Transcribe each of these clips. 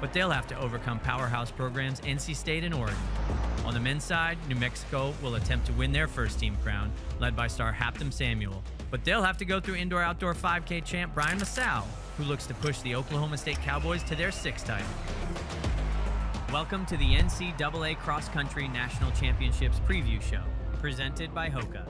but they'll have to overcome powerhouse programs NC State and Oregon. On the men's side, New Mexico will attempt to win their first team crown, led by star Haptem Samuel, but they'll have to go through indoor-outdoor 5K champ Bryan, who looks to push the Oklahoma State Cowboys to their 6th title. Welcome to the NCAA Cross Country National Championships Preview Show, presented by HOKA.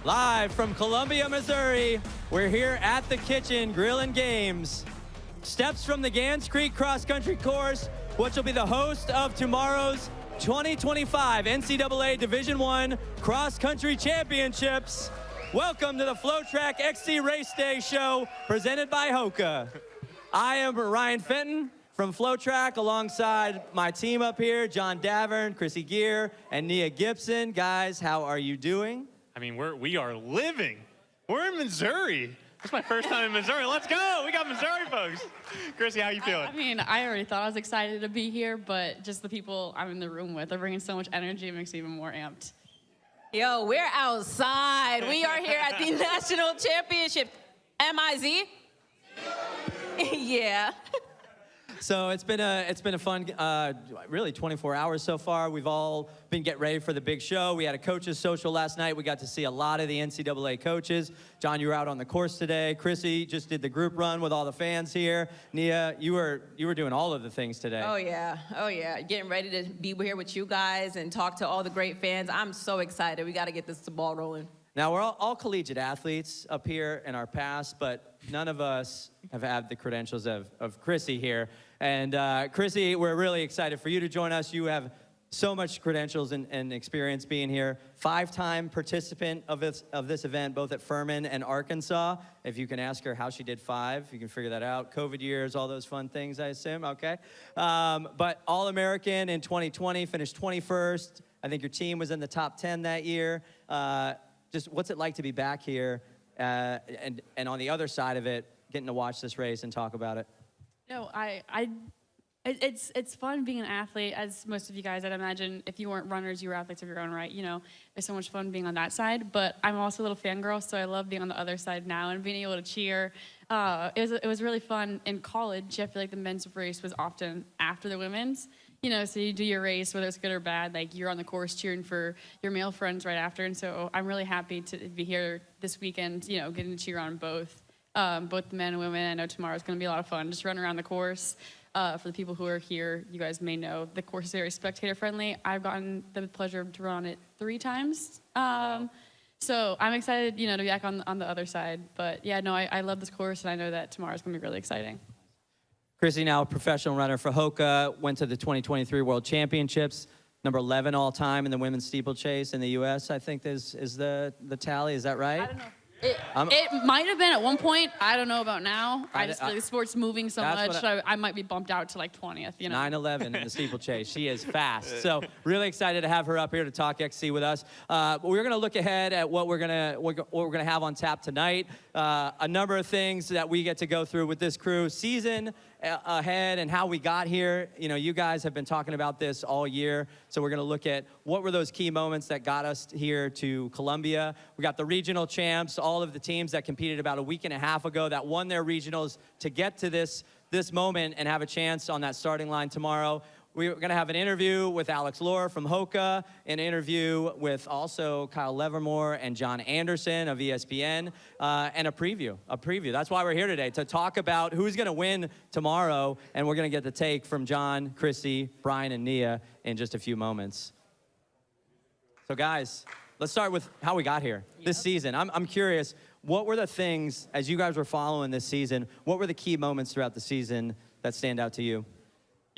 Live from Columbia, Missouri, we're here at the Kitchen Grill & Games. Steps from the Gans Creek Cross Country course, which will be the host of tomorrow's 2025 NCAA Division I Cross Country Championships. Welcome to the FloTrack XC Raceday show presented by HOKA. I am Ryan Fenton from FloTrack alongside my team up here, John Davern, Krissy Gear, and GIbson. Guys, how are you doing? I mean, we are living. We're in Missouri. It's my first time in Missouri. Let's go. We got Missouri folks. Krissy, how you feeling? I mean, I already thought I was excited to be here, but just the people I'm in the room with are bringing so much energy. It makes me even more amped. Yo, we're outside. We are here at the National Championship. MIZ? Yeah. So it's been a fun, really 24 hours so far. We've all been getting ready for the big show. We had a coaches social last night. We got to see a lot of the NCAA coaches. John, you were out on the course today. Krissy just did the group run with all the fans here. Nia, you were doing all of the things today. Oh yeah. Getting ready to be here with you guys and talk to all the great fans. I'm so excited. We got to get this ball rolling. Now, we're all collegiate athletes up here in our past, but none of us have had the credentials of Krissy here. And Krissy, we're really excited for you to join us. You have so much credentials and experience being here. 5-time participant of this event, both at Furman and Arkansas. If you can ask her how she did 5, you can figure that out. COVID years, all those fun things, I assume, okay. But All-American in 2020, finished 21st. I think your team was in the top 10 that year. Just what's it like to be back here and on the other side of it, getting to watch this race and talk about it? No, it's fun being an athlete, as most of you guys, I'd imagine, if you weren't runners, you were athletes of your own right. You know, it's so much fun being on that side, but I'm also a little fangirl, so I love being on the other side now and being able to cheer. It was really fun in college. I feel like the men's race was often after the women's. You know, so you do your race, whether it's good or bad, like you're on the course cheering for your male friends right after. And so I'm really happy to be here this weekend, you know, getting to cheer on both the men and women. I know tomorrow's going to be a lot of fun. Just running around the course. For the people who are here, you guys may know the course is very spectator friendly. I've gotten the pleasure to run it 3 times. So I'm excited, you know, to be back on the other side. But yeah, no, I love this course, and I know that tomorrow's going to be really exciting. Krissy, now a professional runner for HOKA, went to the 2023 World Championships, number 11 all time in the women's steeplechase in the U.S., I think is the tally. Is that right? I don't know. It might have been at one point. I don't know about now. I just feel like the sport's moving so much. I might be bumped out to like 20th, you know. 9/11 in the steeplechase. She is fast. So really excited to have her up here to talk XC with us. We're going to look ahead at what we're gonna have on tap tonight. A number of things that we get to go through with this crew. Season ahead and how we got here. You know, you guys have been talking about this all year, so we're going to look at what were those key moments that got us here to Columbia. We got the regional champs, all of the teams that competed about a week and a half ago that won their regionals to get to this moment and have a chance on that starting line tomorrow. We're going to have an interview with Alex Lohr from HOKA, an interview with also Kyle Levermore and John Anderson of ESPN, and a preview. That's why we're here today, to talk about who's going to win tomorrow, and we're going to get the take from John, Krissy, Bryan, and Nia in just a few moments. So guys, let's start with how we got here this season. I'm curious, what were the things, as you guys were following this season, what were the key moments throughout the season that stand out to you?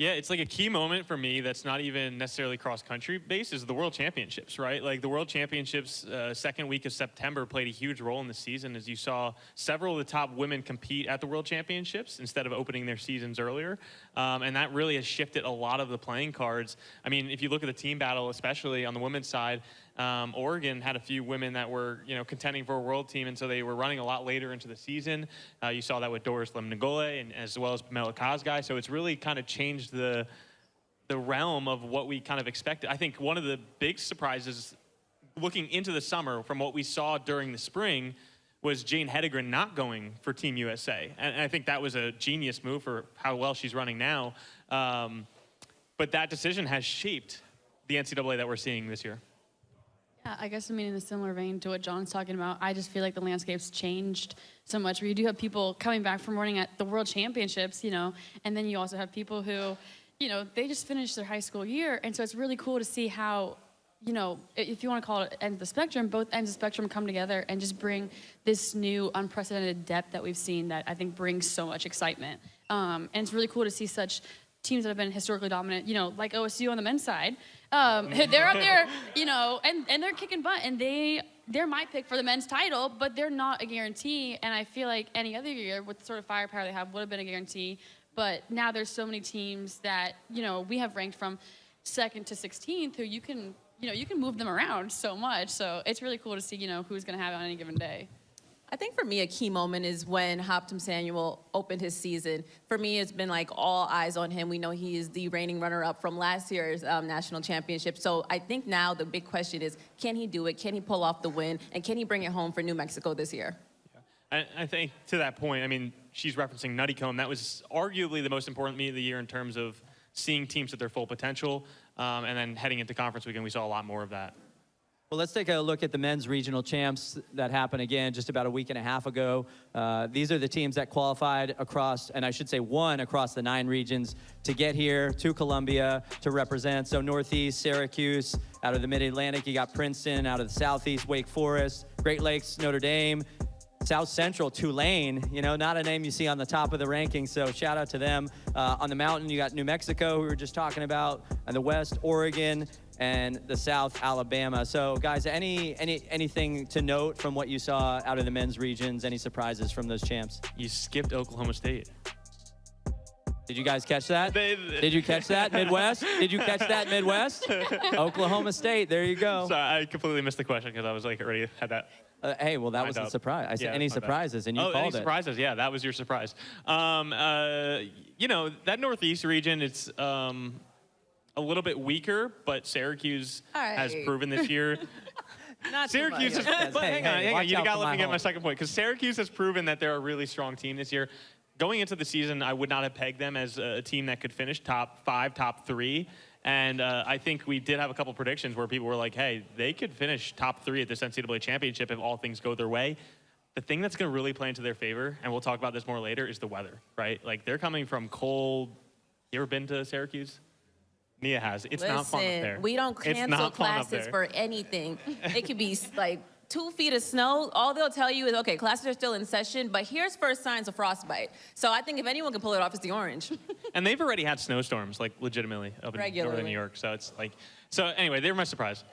Yeah, it's like a key moment for me that's not even necessarily cross-country based is the World Championships, right? Like the World Championships, second week of September played a huge role in the season as you saw several of the top women compete at the World Championships instead of opening their seasons earlier. And that really has shifted a lot of the playing cards. I mean, if you look at the team battle, especially on the women's side, Oregon had a few women that were, contending for a world team, and so they were running a lot later into the season. You saw that with Doris Lemnagole and as well as Pamela Kosgei. So it's really kind of changed the realm of what we kind of expected. I think one of the big surprises looking into the summer from what we saw during the spring was Jane Hedegren not going for Team USA. And I think that was a genius move for how well she's running now. But that decision has shaped the NCAA that we're seeing this year. Yeah, I guess, I mean, in a similar vein to what John's talking about, I just feel like the landscape's changed so much, where you do have people coming back from running at the World Championships, you know, and then you also have people who, you know, they just finished their high school year, and so it's really cool to see how, you know, if you want to call it ends of the spectrum, both ends of the spectrum come together and just bring this new unprecedented depth that we've seen that I think brings so much excitement. And it's really cool to see such teams that have been historically dominant, you know, like OSU on the men's side. They're up there, you know, and they're kicking butt, and they're my pick for the men's title, but they're not a guarantee. And I feel like any other year with the sort of firepower they have would have been a guarantee. But now there's so many teams that, you know, we have ranked from 2nd to 16th who you can move them around so much. So it's really cool to see, you know, who's going to have it on any given day. I think for me, a key moment is when Hoptum Samuel opened his season. For me, it's been like all eyes on him. We know he is the reigning runner-up from last year's national championship. So I think now the big question is, can he do it? Can he pull off the win? And can he bring it home for New Mexico this year? Yeah. I think to that point, I mean, she's referencing Nuttycombe. That was arguably the most important meet of the year in terms of seeing teams at their full potential. And then heading into conference weekend, we saw a lot more of that. Well, let's take a look at the men's regional champs that happened again just about a week and a half ago. These are the teams that qualified across, and I should say won across the 9 regions to get here to Columbia to represent. So Northeast, Syracuse, out of the Mid-Atlantic, you got Princeton, out of the Southeast, Wake Forest, Great Lakes, Notre Dame, South Central, Tulane, you know, not a name you see on the top of the rankings, so shout out to them. On the mountain, you got New Mexico, who we were just talking about, and the West, Oregon, and the South, Alabama. So, guys, anything to note from what you saw out of the men's regions? Any surprises from those champs? You skipped Oklahoma State. Did you guys catch that? Did you catch that, Midwest? Did you catch that, Midwest? Oklahoma State, there you go. So I completely missed the question because I was like already had that. Hey, well, that was a surprise. I said any surprises, and you called any it. surprises? Yeah, that was your surprise. You know, that Northeast region, it's a little bit weaker, but Syracuse has proven this year. Not Syracuse is, but hang on. You gotta let me get my second point, because Syracuse has proven that they're a really strong team this year. Going into the season, I would not have pegged them as a team that could finish top 5, top 3. And I think we did have a couple predictions where people were like, hey, they could finish top 3 at this NCAA championship if all things go their way. The thing that's going to really play into their favor, and we'll talk about this more later, is the weather, right? Like, they're coming from cold. You ever been to Syracuse? Nia has. It's not fun up there. We don't cancel classes for anything. It could be like 2 feet of snow. All they'll tell you is, okay, classes are still in session, but here's first signs of frostbite. So I think if anyone can pull it off, it's the Orange. And they've already had snowstorms, like, legitimately up in northern New York. So it's like, so anyway, they were my surprise.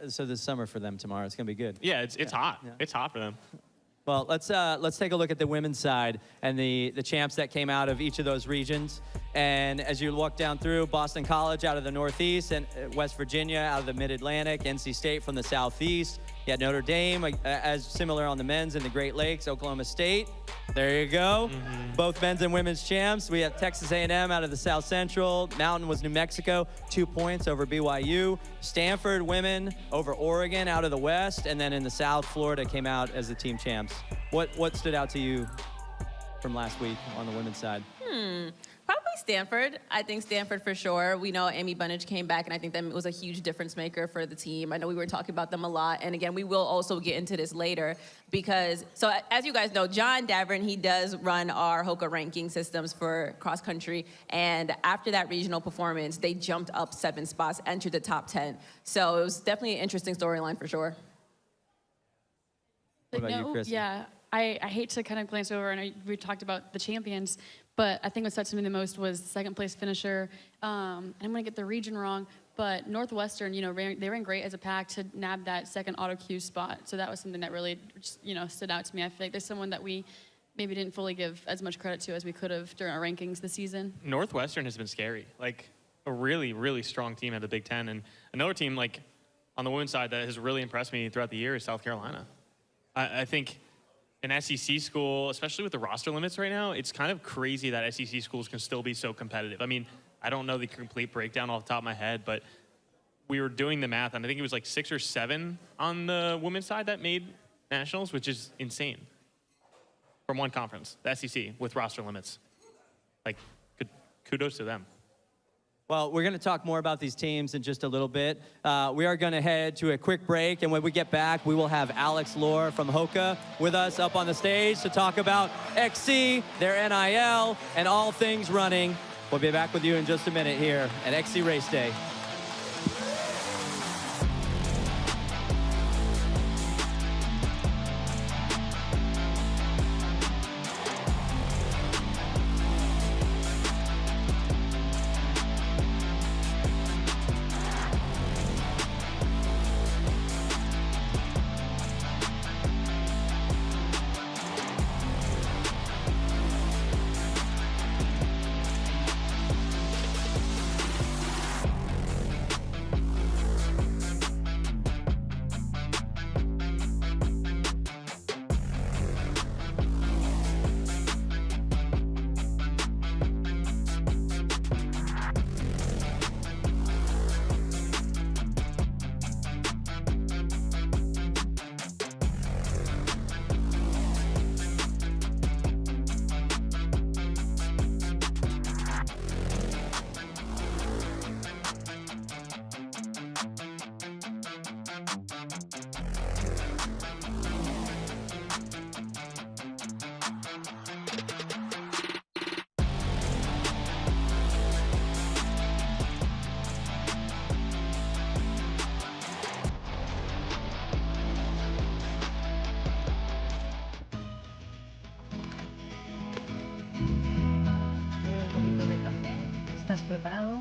So this summer for them tomorrow, it's going to be good. Yeah, it's hot. Yeah. It's hot for them. Well, let's take a look at the women's side and the champs that came out of each of those regions. And as you walk down through, Boston College out of the Northeast, and West Virginia out of the Mid-Atlantic, NC State from the Southeast. You had Notre Dame, as similar on the men's in the Great Lakes, Oklahoma State. There you go. Mm-hmm. Both men's and women's champs. We have Texas A&M out of the South Central. Mountain was New Mexico, 2 points over BYU. Stanford women over Oregon out of the West. And then in the South, Florida came out as the team champs. What stood out to you from last week on the women's side? Probably Stanford. I think Stanford for sure. We know Amy Bunnage came back, and I think that was a huge difference maker for the team. I know we were talking about them a lot, and again, we will also get into this later because, so as you guys know, John Davern, he does run our HOKA ranking systems for cross country, and after that regional performance, they jumped up 7 spots, entered the top 10. So it was definitely an interesting storyline for sure. What about you, Krissy? Yeah, I hate to kind of glance over, and we talked about the champions, but I think what touched me the most was the second place finisher. I'm going to get the region wrong, but Northwestern, you know, they ran great as a pack to nab that second auto queue spot. So that was something that really, you know, stood out to me. I feel like there's someone that we maybe didn't fully give as much credit to as we could have during our rankings this season. Northwestern has been scary, like a really, really strong team at the Big Ten. And another team, like on the women's side, that has really impressed me throughout the year is South Carolina. I think an SEC school, especially with the roster limits right now, it's kind of crazy that SEC schools can still be so competitive. I mean, I don't know the complete breakdown off the top of my head, but we were doing the math, and I think it was like 6 or 7 on the women's side that made nationals, which is insane. From one conference, the SEC, with roster limits. Like, kudos to them. Well, we're going to talk more about these teams in just a little bit. We are going to head to a quick break, and when we get back, we will have Alex Lohr from HOKA with us up on the stage to talk about XC, their NIL, and all things running. We'll be back with you in just a minute here at XC Race Day. ¿Estás preparado?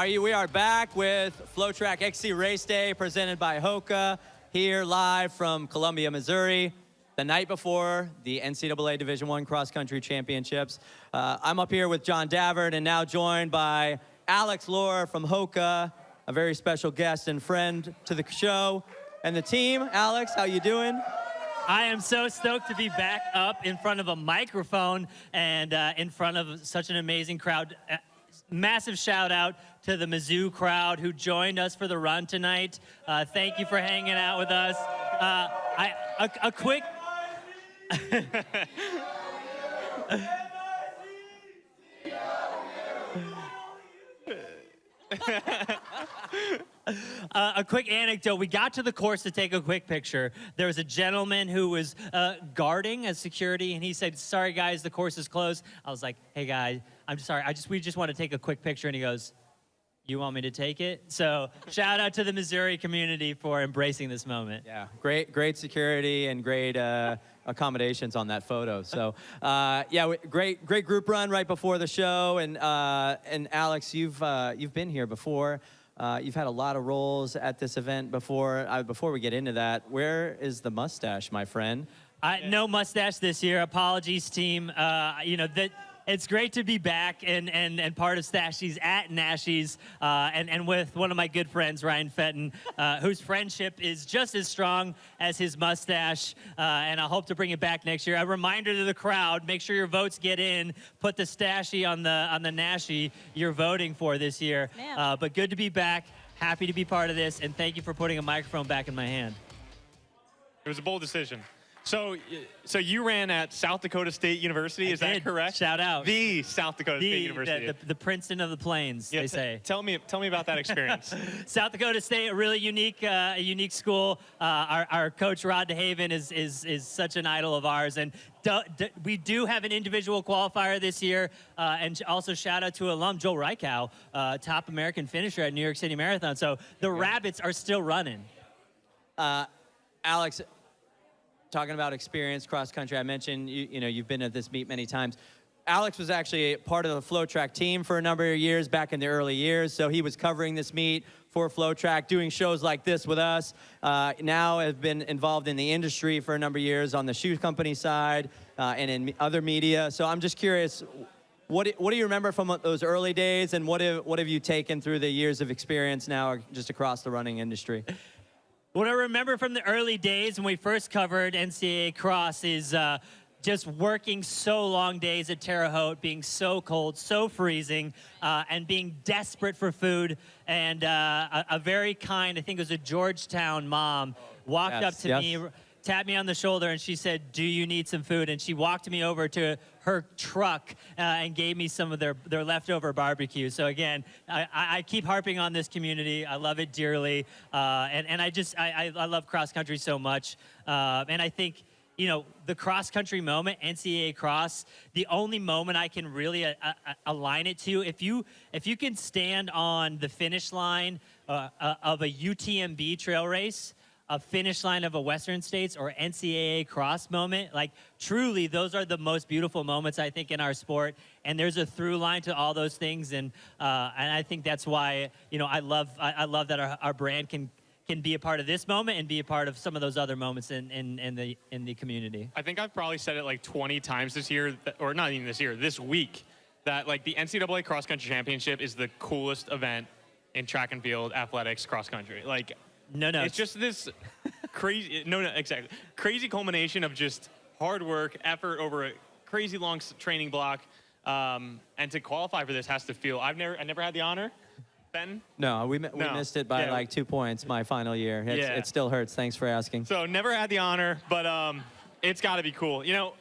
We are back with FloTrack XC Race Day presented by HOKA here live from Columbia, Missouri, the night before the NCAA Division I Cross Country Championships. I'm up here with John Davern and now joined by Alex Lohr from HOKA, a very special guest and friend to the show and the team. Alex, how you doing? I am so stoked to be back up in front of a microphone and in front of such an amazing crowd. Massive shout out to the Mizzou crowd who joined us for the run tonight. Thank you for hanging out with us. A quick... A quick anecdote. We got to the course to take a quick picture. There was a gentleman who was guarding as security, and he said, "Sorry, guys, the course is closed." I was like, "Hey, guys, I'm sorry. We just want to take a quick picture." And he goes, "You want me to take it?" So shout out to the Missouri community for embracing this moment. Yeah, great security and great accommodations on that photo. So yeah, great group run right before the show. And Alex, you've been here before. You've had a lot of roles at this event before. Before we get into that, where is the mustache, my friend? No mustache this year. Apologies, team. It's great to be back and part of Stashies at Nashies and with one of my good friends, Ryan Fenton, whose friendship is just as strong as his mustache. And I hope to bring it back next year. A reminder to the crowd, make sure your votes get in. Put the Stashie on the Nashie you're voting for this year. But good to be back. Happy to be part of this. And thank you for putting a microphone back in my hand. It was a bold decision. So you ran at South Dakota State University, is that correct? Shout out. The South Dakota State University. The Princeton of the Plains, yeah, they say. Tell me about that experience. South Dakota State, a really unique school. Our coach, Rod DeHaven, is such an idol of ours. And we do have an individual qualifier this year. And also shout out to alum Joel Reichow, top American finisher at New York City Marathon. So the Rabbits are still running. Alex, talking about experience cross country, I mentioned you've been at this meet many times. Alex was actually part of the FloTrack team for a number of years back in the early years, so he was covering this meet for FloTrack, doing shows like this with us. Now has been involved in the industry for a number of years on the shoe company side and in other media. So I'm just curious, what do you remember from those early days, and what have you taken through the years of experience now just across the running industry? What I remember from the early days when we first covered NCAA cross is just working so long days at Terre Haute, being so cold, so freezing, and being desperate for food. And a very kind, I think it was a Georgetown mom, walked up to me, tapped me on the shoulder, and she said, "Do you need some food?" And she walked me over to her truck and gave me some of their leftover barbecue. So again, I keep harping on this community. I love it dearly, and I love cross country so much. And I think, you know, the cross-country moment, NCAA cross, the only moment I can really align it to, if you can stand on the finish line of a UTMB trail race, a finish line of a Western States or NCAA cross moment, like truly those are the most beautiful moments, I think, in our sport. And there's a through line to all those things. And I think that's why, you know, I love that our brand can be a part of this moment and be a part of some of those other moments in the community. I think I've probably said it like 20 times this year, or not even this year, this week, that like the NCAA cross country championship is the coolest event in track and field athletics cross country. Like, it's just this crazy, exactly, crazy culmination of just hard work, effort over a crazy long training block, and to qualify for this has to feel. I never had the honor. Ben? No, we missed it by like 2 points my final year. It still hurts. Thanks for asking. So never had the honor, but it's got to be cool. You know,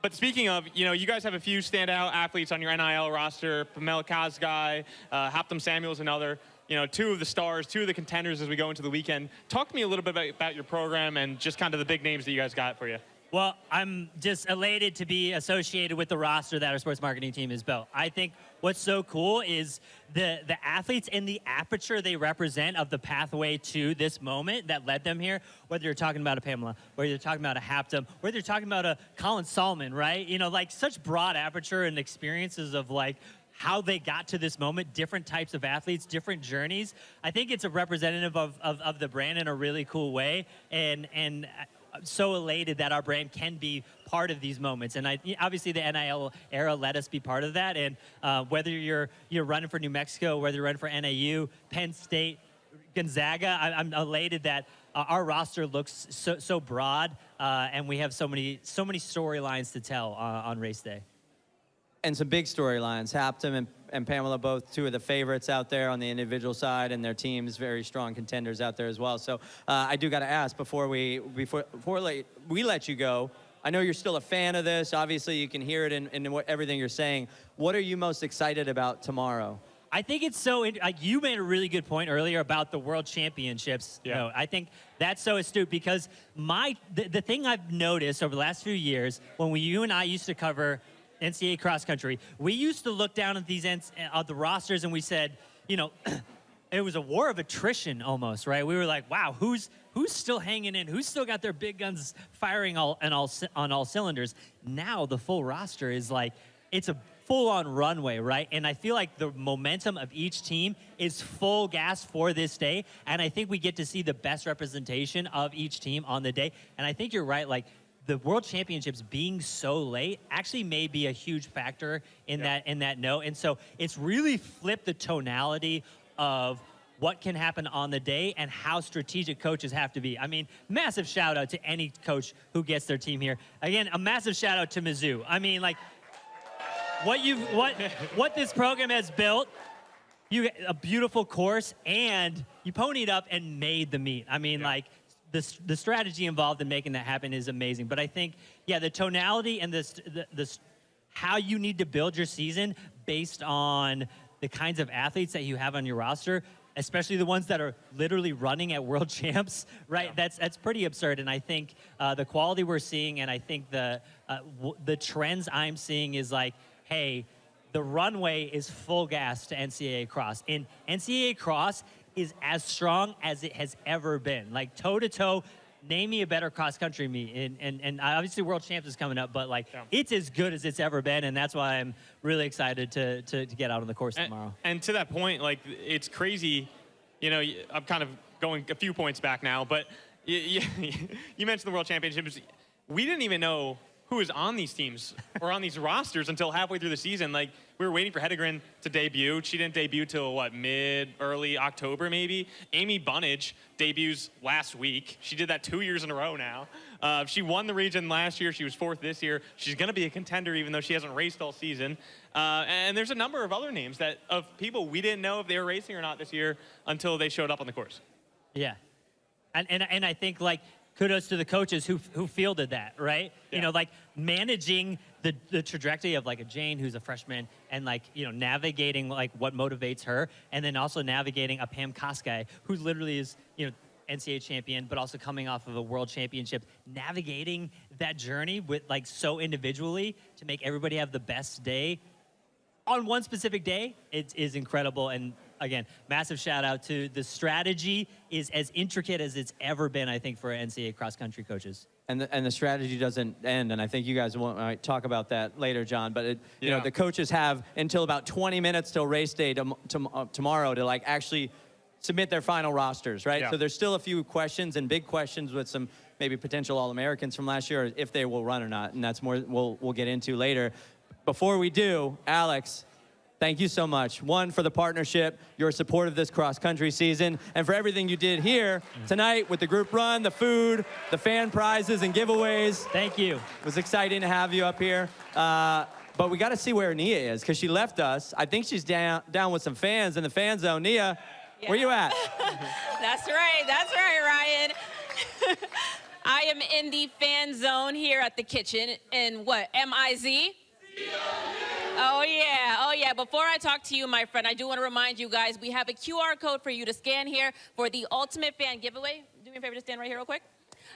but speaking of, you know, you guys have a few standout athletes on your NIL roster. Pamela Kazgai, Haptum Samuel's another. You know, two of the stars, two of the contenders as we go into the weekend. Talk to me a little bit about your program and just kind of the big names that you guys got for you. Well, I'm just elated to be associated with the roster that our sports marketing team has built. I think what's so cool is the athletes and the aperture they represent of the pathway to this moment that led them here, whether you're talking about a Pamela, whether you're talking about a Haptum, whether you're talking about a Colin Solomon, right? You know, like such broad aperture and experiences of like how they got to this moment, different types of athletes, different journeys. I think it's a representative of the brand in a really cool way. And I'm so elated that our brand can be part of these moments. And obviously the NIL era let us be part of that. And whether you're running for New Mexico, whether you're running for NAU, Penn State, Gonzaga, I'm elated that our roster looks so broad, and we have so many storylines to tell on race day. And some big storylines. Haptum and Pamela, both two of the favorites out there on the individual side, and their teams very strong contenders out there as well. So I do got to ask before we let you go. I know you're still a fan of this. Obviously, you can hear it in everything you're saying. What are you most excited about tomorrow? I think it's so, like you made a really good point earlier about the World Championships. Yeah. No, I think that's so astute because the thing I've noticed over the last few years when you and I used to cover NCAA cross country, we used to look down at the rosters and we said, you know, it was a war of attrition almost, right? We were like, wow, who's still hanging in? Who's still got their big guns firing on all cylinders? Now the full roster is like, it's a full-on runway, right? And I feel like the momentum of each team is full gas for this day, and I think we get to see the best representation of each team on the day. And I think you're right, like, the World Championships being so late actually may be a huge factor in that note. And so it's really flipped the tonality of what can happen on the day and how strategic coaches have to be. I mean, massive shout out to any coach who gets their team here. Again, a massive shout out to Mizzou. I mean, like what this program has built, you get a beautiful course and you ponied up and made the meet. I mean, like, the strategy involved in making that happen is amazing. But I think, the tonality and this how you need to build your season based on the kinds of athletes that you have on your roster, especially the ones that are literally running at world champs, right? Yeah. That's pretty absurd. And I think the quality we're seeing, and I think the trends I'm seeing is like, hey, the runway is full gas to NCAA cross. And NCAA cross is as strong as it has ever been. Like toe-to-toe, name me a better cross country meet. And obviously World Champs is coming up, but like it's as good as it's ever been. And that's why I'm really excited to get out on the course tomorrow. And to that point, like it's crazy, you know, I'm kind of going a few points back now, but you mentioned the World Championships. We didn't even know who was on these teams or on these rosters until halfway through the season. Like, we were waiting for Hedegren to debut. She didn't debut till, what, early October, maybe? Amy Bunnage debuts last week. She did that 2 years in a row now. She won the region last year. She was 4th this year. She's going to be a contender even though she hasn't raced all season. And there's a number of other names of people we didn't know if they were racing or not this year until they showed up on the course. Yeah. And I think, like, kudos to the coaches who fielded that, right? Yeah. You know, like managing the trajectory of like a Jane who's a freshman and like, you know, navigating like what motivates her, and then also navigating a Pam Koskei who literally is, you know, NCAA champion, but also coming off of a world championship, navigating that journey with like so individually to make everybody have the best day on one specific day. It is incredible. And again, massive shout out to the strategy is as intricate as it's ever been, I think, for NCAA cross-country coaches. And the strategy doesn't end, and I think you guys might talk about that later, John. But you know, the coaches have until about 20 minutes till race day tomorrow to like actually submit their final rosters, right? Yeah. So there's still a few questions and big questions with some maybe potential All-Americans from last year, if they will run or not, and that's more we'll get into later. Before we do, Alex, thank you so much. One, for the partnership, your support of this cross-country season, and for everything you did here tonight with the group run, the food, the fan prizes and giveaways. Thank you. It was exciting to have you up here. But we got to see where Nia is, because she left us. I think she's down with some fans in the fan zone. Nia, where you at? That's right, Ryan. I am in the fan zone here at the kitchen in what, MIZ? Oh yeah. Before I talk to you, my friend, I do want to remind you guys, we have a QR code for you to scan here for the Ultimate Fan Giveaway. Do me a favor to stand right here real quick.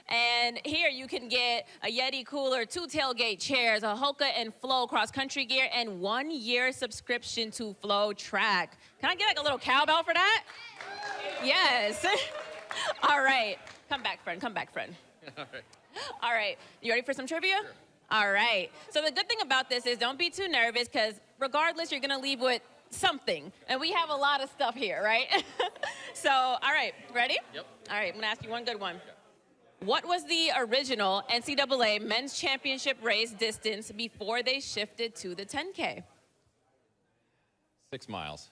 And here you can get a Yeti cooler, 2 tailgate chairs, a HOKA and Flo cross-country gear, and 1-year subscription to FloTrack. Can I get like a little cowbell for that? Yes. All right. Come back, friend. All right. You ready for some trivia? Sure. All right. So the good thing about this is don't be too nervous, because regardless, you're going to leave with something. And we have a lot of stuff here, right? So, all right. Ready? Yep. All right. I'm going to ask you one good one. Okay. What was the original NCAA men's championship race distance before they shifted to the 10K? 6 miles.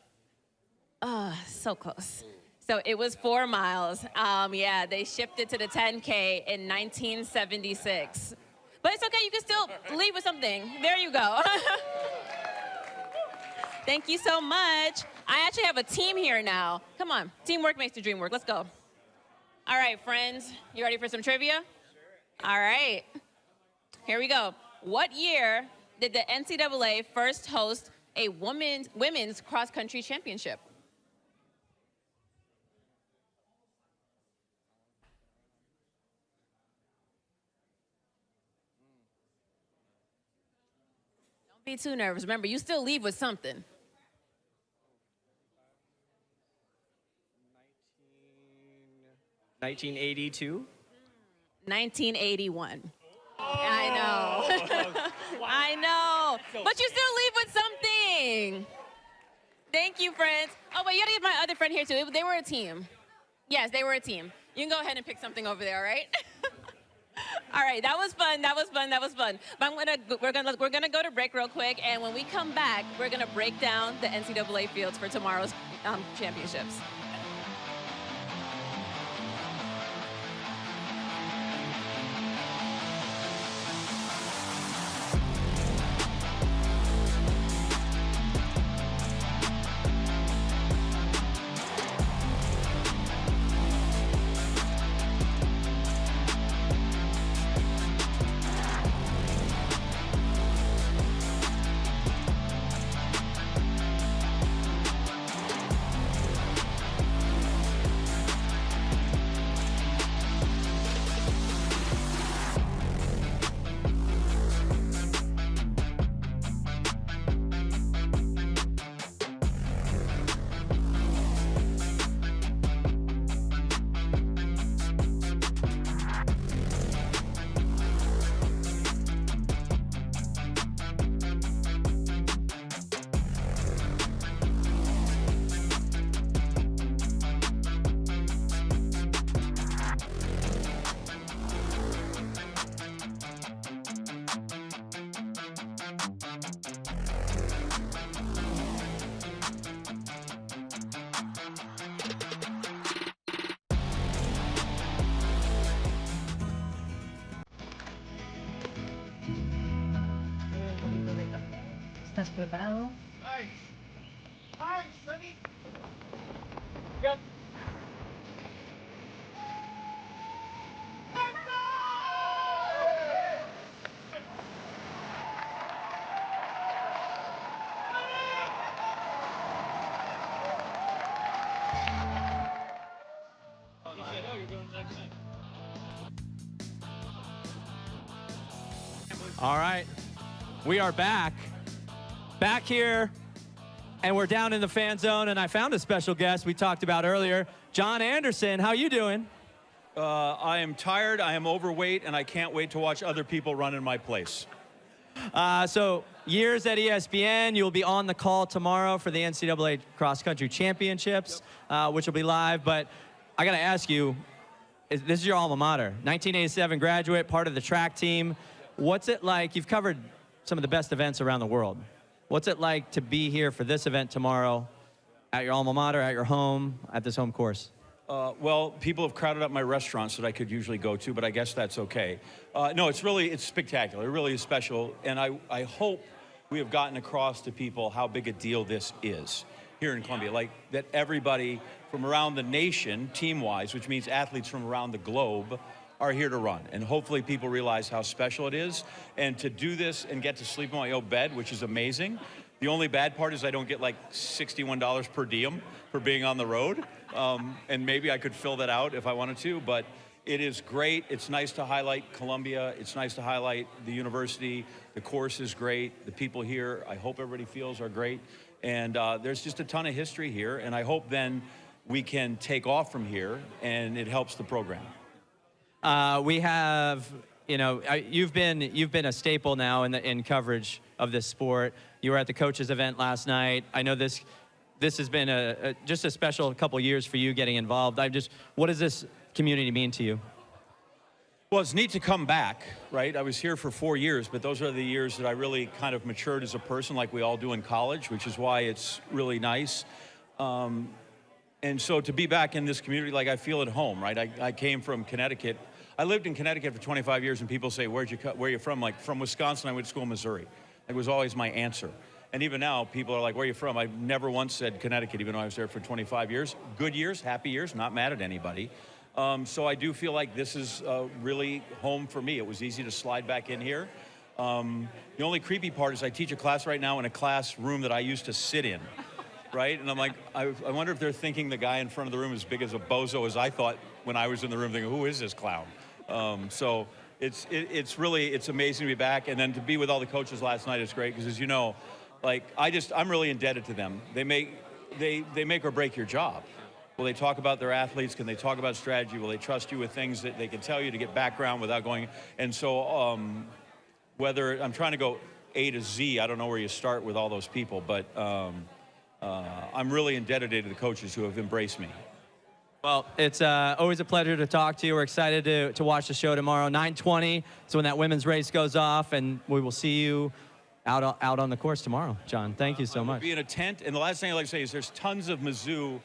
So close. So it was 4 miles. Yeah, they shifted to the 10K in 1976. But it's okay, you can still leave with something. There you go. Thank you so much. I actually have a team here now. Come on, teamwork makes the dream work. Let's go. All right, friends, you ready for some trivia? Sure. All right, here we go. What year did the NCAA first host a women's cross-country championship? Don't be too nervous. Remember, you still leave with something. 1982? 1981. I know. I know. But you still leave with something. Thank you, friends. Oh, wait, you gotta get my other friend here, too. They were a team. Yes, they were a team. You can go ahead and pick something over there, all right? All right, that was fun. But we're gonna go to break real quick, and when we come back, we're gonna break down the NCAA fields for tomorrow's championships. ¿Estás preparado? All right, we are back here, and we're down in the fan zone, and I found a special guest we talked about earlier, John Anderson. How you doing? I am tired, I am overweight, and I can't wait to watch other people run in my place. So years at ESPN, you'll be on the call tomorrow for the NCAA Cross Country Championships, which will be live, but I gotta ask you, this is your alma mater, 1987 graduate, part of the track team. What's it like? You've covered some of the best events around the world. What's it like to be here for this event tomorrow at your alma mater, at your home, at this home course? Well, people have crowded up my restaurants that I could usually go to, but I guess that's okay. No, it's spectacular. It really is special, and I hope we have gotten across to people how big a deal this is here in Columbia. Like, that everybody from around the nation, team-wise, which means athletes from around the globe, are here to run. And hopefully people realize how special it is. And to do this and get to sleep in my own bed, which is amazing. The only bad part is I don't get like $61 per diem for being on the road. And maybe I could fill that out if I wanted to, but it is great. It's nice to highlight Columbia. It's nice to highlight the university. The course is great. The people here, I hope everybody feels, are great. And there's just a ton of history here. And I hope then we can take off from here and it helps the program. We have, you've been a staple now in coverage of this sport. You were at the coaches event last night. I know this has been just a special couple years for you getting involved. What does this community mean to you? Well, it's neat to come back, right? I was here for 4 years, but those are the years that I really kind of matured as a person, like we all do in college, which is why it's really nice. And so to be back in this community, like, I feel at home, right? I came from Connecticut. I lived in Connecticut for 25 years, and people say, where are you from? Like, from Wisconsin. I went to school in Missouri. It was always my answer. And even now, people are like, where are you from? I've never once said Connecticut, even though I was there for 25 years. Good years, happy years, not mad at anybody. So I do feel like this is really home for me. It was easy to slide back in here. The only creepy part is I teach a class right now in a classroom that I used to sit in, right? And I'm like, I wonder if they're thinking the guy in front of the room is as big as a bozo as I thought when I was in the room, thinking, who is this clown? So it's amazing to be back. And then to be with all the coaches last night is great, because as you know, like, I'm really indebted to them. They make or break your job. Will they talk about their athletes? Can they talk about strategy? Will they trust you with things that they can tell you to get background without going? And so whether I'm trying to go A to Z, I don't know where you start with all those people, but I'm really indebted to the coaches who have embraced me. Well, it's always a pleasure to talk to you. We're excited to watch the show tomorrow. 9:20 is when that women's race goes off, and we will see you out on the course tomorrow. John, thank you so much. Be in a tent, and the last thing I'd like to say is there's tons of Mizzou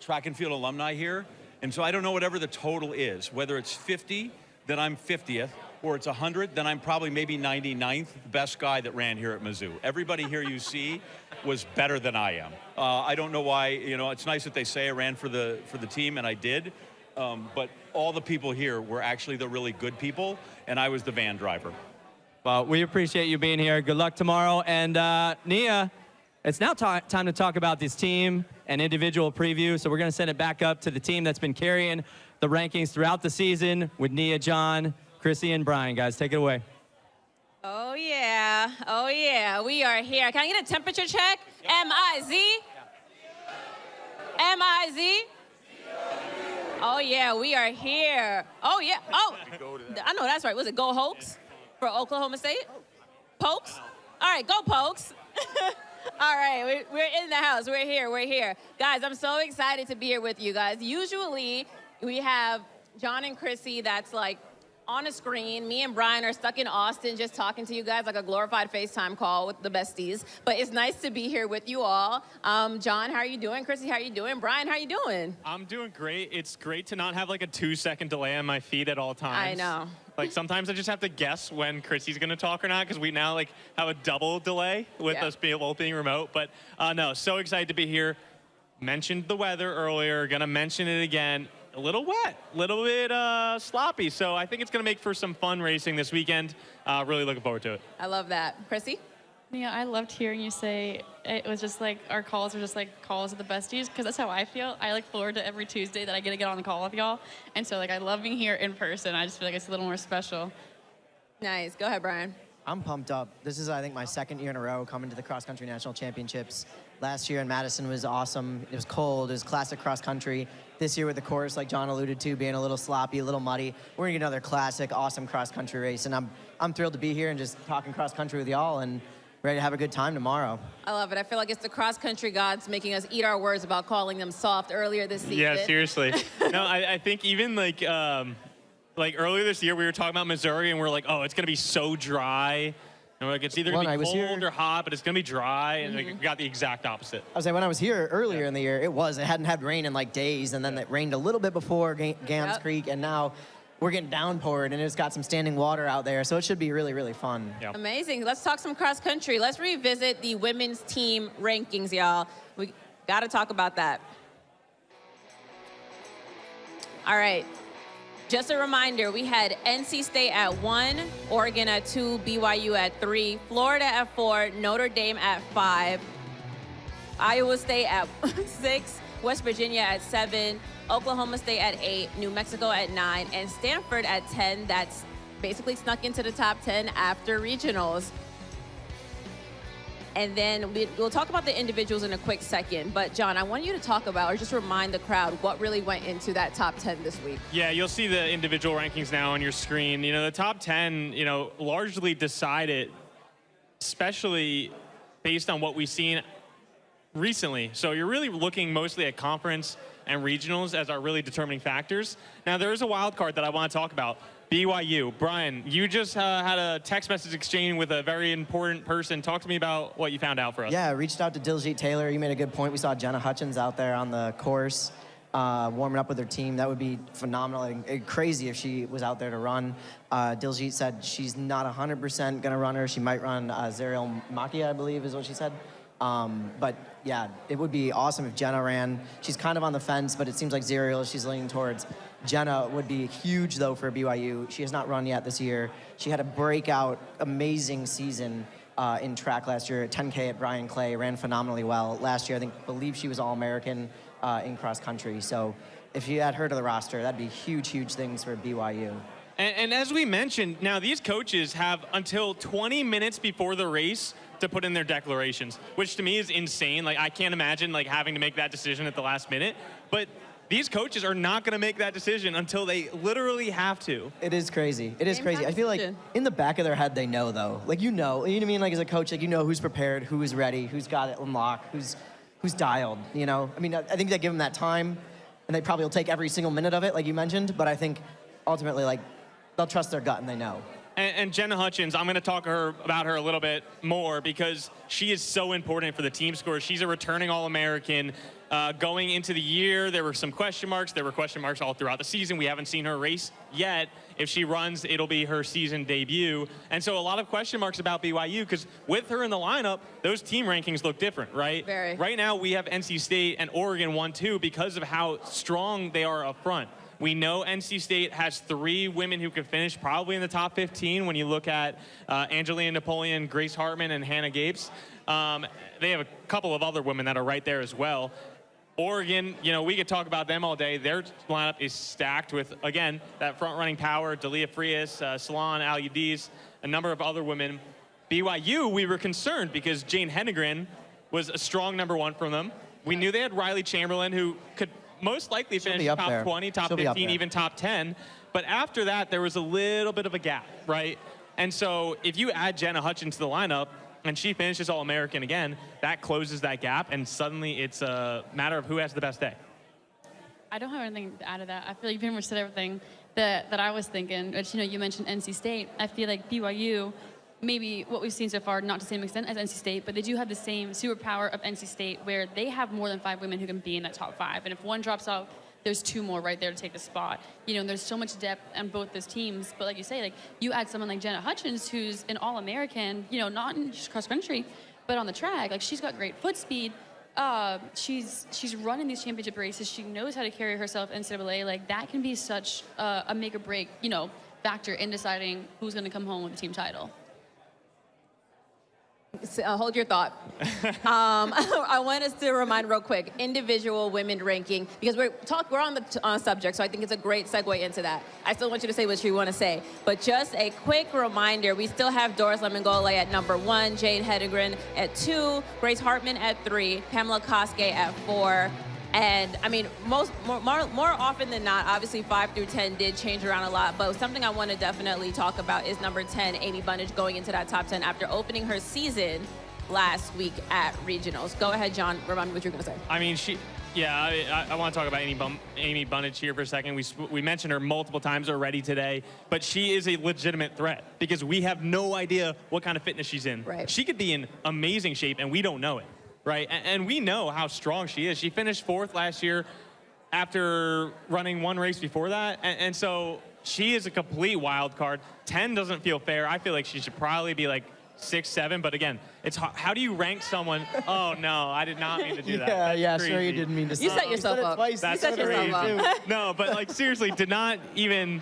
track and field alumni here, and so I don't know whatever the total is. Whether it's 50, then I'm 50th, or it's 100, then I'm probably maybe 99th best guy that ran here at Mizzou. Everybody here you see was better than I am. I don't know why. It's nice that they say I ran for the team, and I did, but all the people here were actually the really good people, and I was the van driver. Well, we appreciate you being here. Good luck tomorrow. And Nia, it's now time to talk about this team and individual preview. So we're going to send it back up to the team that's been carrying the rankings throughout the season with Nia, John, Krissy, and Bryan. Guys, take it away. Oh, yeah. Oh, yeah. We are here. Can I get a temperature check? M-I-Z? M-I-Z? Oh, yeah, we are here. Oh, yeah. Oh, I know that's right. Was it Go Hoax for Oklahoma State? Pokes? All right, go Pokes. All right, we're in the house. We're here. Guys, I'm so excited to be here with you guys. Usually, we have John and Krissy that's like on a screen. Me and Bryan are stuck in Austin just talking to you guys like a glorified FaceTime call with the besties. But it's nice to be here with you all. John, how are you doing? Krissy, how are you doing? Bryan, how are you doing? I'm doing great. It's great to not have like a 2-second delay on my feed at all times. I know. Like sometimes I just have to guess when Krissy's gonna talk or not because we now like have a double delay with us both being remote. But no, so excited to be here. Mentioned the weather earlier, gonna mention it again. A little wet, a little bit sloppy. So I think it's going to make for some fun racing this weekend. Really looking forward to it. I love that. Krissy? Yeah, I loved hearing you say it was just like our calls are just like calls of the besties, because that's how I feel. I look forward to every Tuesday that I get to get on the call with y'all. And so like I love being here in person. I just feel like it's a little more special. Nice. Go ahead, Bryan. I'm pumped up. This is, I think, my second year in a row coming to the cross country national championships. Last year in Madison was awesome. It was cold. It was classic cross country. This year with the course, like John alluded to, being a little sloppy, a little muddy, we're gonna get another classic, awesome cross country race. And I'm thrilled to be here and just talking cross country with y'all and ready to have a good time tomorrow. I love it. I feel like it's the cross country gods making us eat our words about calling them soft earlier this season. Yeah, seriously. No, I think even like earlier this year, we were talking about Missouri and we're like, oh, it's gonna be so dry. And we're like, it's either gonna be cold or hot, but it's gonna be dry. And like, we got the exact opposite. I was saying, when I was here earlier in the year, it hadn't had rain in like days, and then it rained a little bit before Gans Creek, and now we're getting downpoured, and it's got some standing water out there, so it should be really, really fun. Yeah. Amazing. Let's talk some cross country. Let's revisit the women's team rankings, y'all. We got to talk about that. All right. Just a reminder, we had NC State at 1, Oregon at 2, BYU at 3, Florida at 4, Notre Dame at 5, Iowa State at 6, West Virginia at 7, Oklahoma State at 8, New Mexico at 9, and Stanford at 10. That's basically snuck into the top 10 after regionals. And then we'll talk about the individuals in a quick second. But, John, I want you to talk about, or just remind the crowd, what really went into that top 10 this week. Yeah, you'll see the individual rankings now on your screen. You know, the top 10, you know, largely decided, especially based on what we've seen recently. So you're really looking mostly at conference and regionals as our really determining factors. Now, there is a wild card that I want to talk about. BYU. Bryan, you just had a text message exchange with a very important person. Talk to me about what you found out for us. Yeah, I reached out to Diljit Taylor. You made a good point. We saw Jenna Hutchins out there on the course warming up with her team. That would be phenomenal and crazy if she was out there to run. Diljit said she's not 100% going to run her. She might run Zariel Makia, I believe is what she said. But yeah, it would be awesome if Jenna ran. She's kind of on the fence, but it seems like Zariel she's leaning towards. Jenna would be huge, though, for BYU. She has not run yet this year. She had a breakout, amazing season in track last year. 10K at Bryan Clay, ran phenomenally well. Last year, I believe she was All-American in cross country. So if you add her to the roster, that'd be huge, huge things for BYU. And as we mentioned, now these coaches have until 20 minutes before the race to put in their declarations, which to me is insane. Like, I can't imagine like having to make that decision at the last minute. But these coaches are not going to make that decision until they literally have to. It is crazy. It is crazy. I feel like in the back of their head, they know, though. Like, you know what I mean? Like, as a coach, like, you know who's prepared, who is ready, who's got it unlocked, who's dialed, you know? I mean, I think they give them that time, and they probably will take every single minute of it, like you mentioned, but I think ultimately, like, they'll trust their gut and they know. And Jenna Hutchins, I'm going to talk about her a little bit more because she is so important for the team score. She's a returning All-American. Going into the year, there were some question marks. There were question marks all throughout the season. We haven't seen her race yet. If she runs, it'll be her season debut. And so a lot of question marks about BYU because with her in the lineup, those team rankings look different, right? Very. Right now, we have NC State and Oregon 1-2 because of how strong they are up front. We know NC State has 3 women who could finish probably in the top 15 when you look at Angelina Napoleon, Grace Hartman, and Hannah Gapes. They have a couple of other women that are right there as well. Oregon, you know, we could talk about them all day. Their lineup is stacked with, again, that front-running power, Dalia Frias, Salon, Al-Udiz, a number of other women. BYU, we were concerned because Jane Hennegren was a strong number 1 from them. We knew they had Riley Chamberlain, who could most likely finish top 20, top 15, even top 10. But after that, there was a little bit of a gap, right? And so if you add Jenna Hutchins to the lineup and she finishes All-American again, that closes that gap, and suddenly it's a matter of who has the best day. I don't have anything to add to that. I feel like you pretty much said everything. that I was thinking, which, you mentioned NC State. I feel like BYU, maybe what we've seen so far, not to the same extent as NC State, but they do have the same superpower of NC State where they have more than 5 women who can be in that top 5. And if one drops out, there's 2 more right there to take the spot. There's so much depth on both those teams. But like you say, you add someone like Jenna Hutchins, who's an All-American, not in just cross country, but on the track. She's got great foot speed. She's running these championship races. She knows how to carry herself in NCAA. That can be such a make or break, factor in deciding who's going to come home with the team title. Hold your thought. I want us to remind real quick, individual women ranking, because we're on the subject, so I think it's a great segue into that. I still want you to say what you want to say, but just a quick reminder, we still have Doris Lemongole at number 1, Jade Hedegren at 2, Grace Hartman at 3, Pamela Koske at 4. And I mean, more often than not, obviously 5 through 10 did change around a lot, but something I want to definitely talk about is number 10, Amy Bunnage, going into that top 10 after opening her season last week at regionals. Go ahead, John. Remind me what you're going to say. I mean, I want to talk about Amy Bunnage here for a second. We mentioned her multiple times already today, but she is a legitimate threat because we have no idea what kind of fitness she's in. Right. She could be in amazing shape, and we don't know it. Right, and we know how strong she is. She finished 4th last year after running 1 race before that, and so she is a complete wild card. 10 doesn't feel fair. I feel like she should probably be 6, 7, but again, it's how do you rank someone? Oh no, I did not mean to do that. Yeah, sure, you didn't mean to say You set yourself up. Twice. That's set yourself crazy. up. No, but seriously, did not even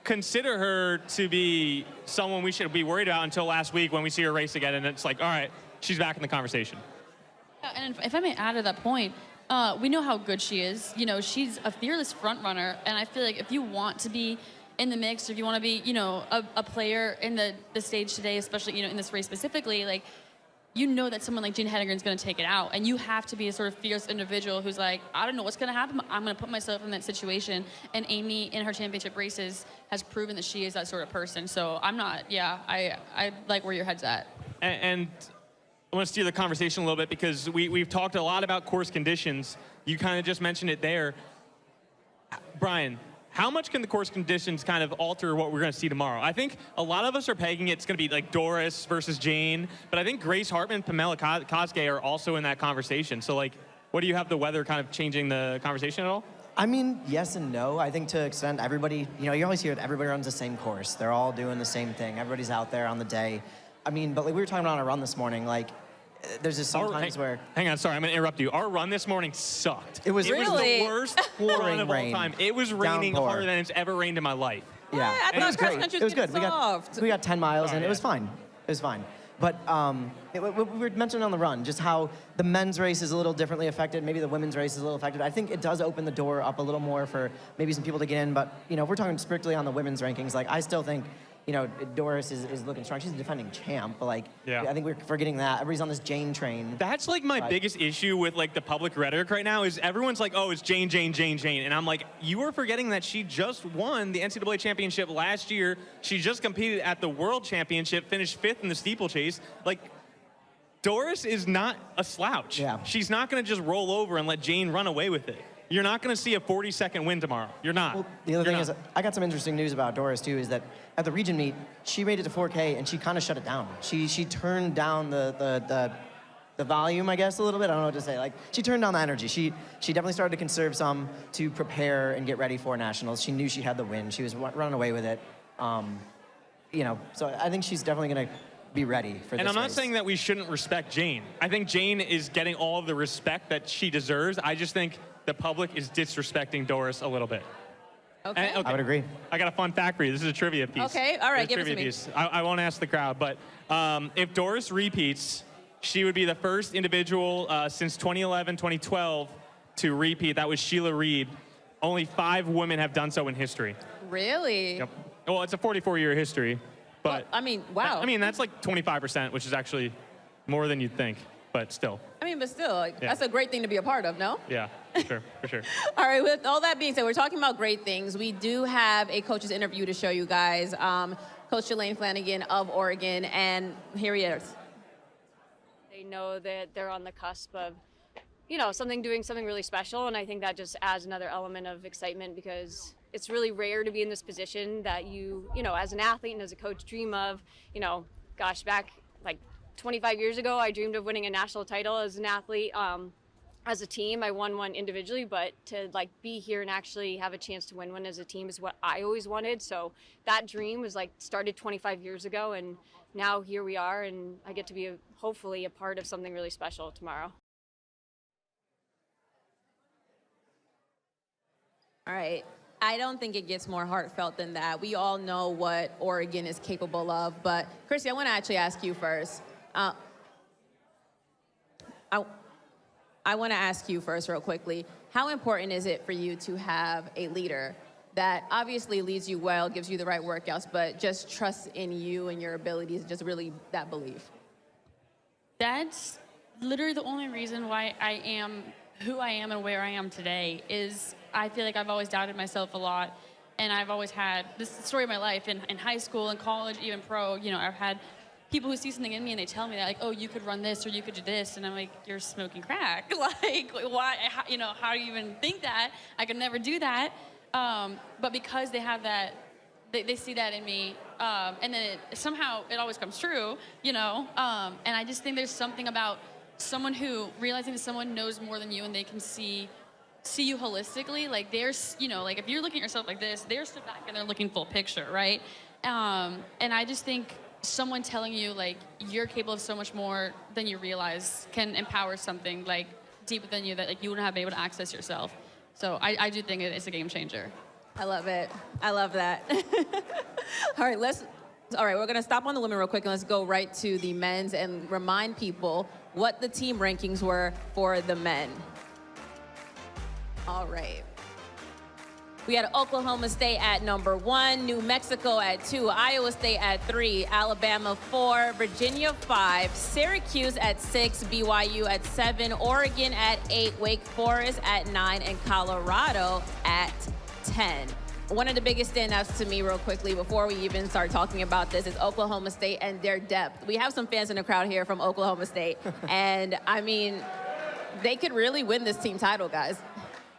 consider her to be someone we should be worried about until last week when we see her race again, and it's all right, she's back in the conversation. And if I may add to that point, we know how good she is. She's a fearless front runner, and I feel like if you want to be in the mix, or if you want to be, a player in the stage today, especially, in this race specifically, that someone like Jane Hedegren is going to take it out, and you have to be a sort of fierce individual who's I don't know what's going to happen, but I'm going to put myself in that situation. And Amy, in her championship races, has proven that she is that sort of person. So I like where your head's at. And I want to steer the conversation a little bit because we've talked a lot about course conditions. You kind of just mentioned it there. Bryan, how much can the course conditions kind of alter what we're going to see tomorrow? I think a lot of us are pegging it's going to be Doris versus Jane, but I think Grace Hartman and Pamela Koske are also in that conversation. So, what do you have the weather kind of changing the conversation at all? I mean, yes and no. I think to extent everybody, you always hear that everybody runs the same course. They're all doing the same thing. Everybody's out there on the day. I mean, but we were talking about on a run this morning, there's just sometimes where... Hang on, sorry, I'm going to interrupt you. Our run this morning sucked. It was the worst run of all rain. time. It was raining Downpour. harder than it's ever rained in my life. Yeah, I thought cross country was good. soft. We got 10 miles, Oh, and yeah. it was fine. It was fine. But we were mentioning on the run just how the men's race is a little differently affected. Maybe the women's race is a little affected. I think it does open the door up a little more for maybe some people to get in. But, if we're talking strictly on the women's rankings, I still think, Doris is looking strong. She's a defending champ, but I think we're forgetting that. Everybody's on this Jane train. That's my biggest issue with the public rhetoric right now is everyone's oh, it's Jane, Jane, Jane, Jane. And I'm you are forgetting that she just won the NCAA championship last year. She just competed at the World Championship, finished 5th in the steeplechase. Doris is not a slouch. Yeah. She's not going to just roll over and let Jane run away with it. You're not going to see a 40-second win tomorrow. You're not. Well, the other thing is, I got some interesting news about Doris, too, is that at the region meet, she made it to 4K, and she kind of shut it down. She turned down the volume, I guess, a little bit. I don't know what to say. She turned down the energy. She definitely started to conserve some to prepare and get ready for nationals. She knew she had the win. She was running away with it. So I think she's definitely going to be ready for this And I'm not race. saying that we shouldn't respect Jane. I think Jane is getting all of the respect that she deserves. I just think the public is disrespecting Doris a little bit. Okay. I would agree. I got a fun fact for you. This is a trivia piece. Okay, all right, It's a give it to trivia me. piece. I won't ask the crowd, but if Doris repeats, she would be the first individual since 2011, 2012 to repeat. That was Sheila Reed. Only 5 women have done so in history. Really? Yep. Well, it's a 44-year history, but wow. I mean, that's 25%, which is actually more than you'd think, but still. But still, that's a great thing to be a part of, no? Yeah, for sure. All right, with all that being said, we're talking about great things. We do have a coach's interview to show you guys. Coach Shalane Flanagan of Oregon, and here he is. They know that they're on the cusp of, doing something really special, and I think that just adds another element of excitement because, it's really rare to be in this position that you know, as an athlete and as a coach dream of, you know, gosh, back like 25 years ago, I dreamed of winning a national title as an athlete. As a team, I won one individually, but to like be here and actually have a chance to win one as a team is what I always wanted. So that dream was like started 25 years ago, and now here we are, and I get to be hopefully a part of something really special tomorrow. All right. I don't think it gets more heartfelt than that. We all know what Oregon is capable of, but Krissy, I want to actually ask you first. I want to ask you first real quickly, how important is it for you to have a leader that obviously leads you well, gives you the right workouts, but just trusts in you and your abilities, just really that belief? That's literally the only reason why I am who I am and where I am today. Is I feel like I've always doubted myself a lot, and I've always had this story of my life in high school and college, even pro. You know, I've had people who see something in me and they tell me that, like, oh, you could run this or you could do this, and I'm like, you're smoking crack. Like, why? How, you know, how do you even think that? I could never do that. But because they have that, they see that in me, and then somehow it always comes true, you know. And I just think there's something about someone who realizing that someone knows more than you and they can see you holistically. Like, there's, you know, like if you're looking at yourself like this, they're stood back and they're looking full picture, right? And I just think someone telling you like you're capable of so much more than you realize can empower something like deep within you that like you wouldn't have been able to access yourself. So I do think it's a game changer. I love it. I love that. All right, we're gonna stop on the women real quick and let's go right to the men's and remind people what the team rankings were for the men. All right. We had Oklahoma State at number 1, New Mexico at 2, Iowa State at 3, Alabama 4, Virginia 5, Syracuse at 6, BYU at 7, Oregon at 8, Wake Forest at 9, and Colorado at 10. One of the biggest standouts to me real quickly before we even start talking about this is Oklahoma State and their depth. We have some fans in the crowd here from Oklahoma State, and I mean, they could really win this team title, guys.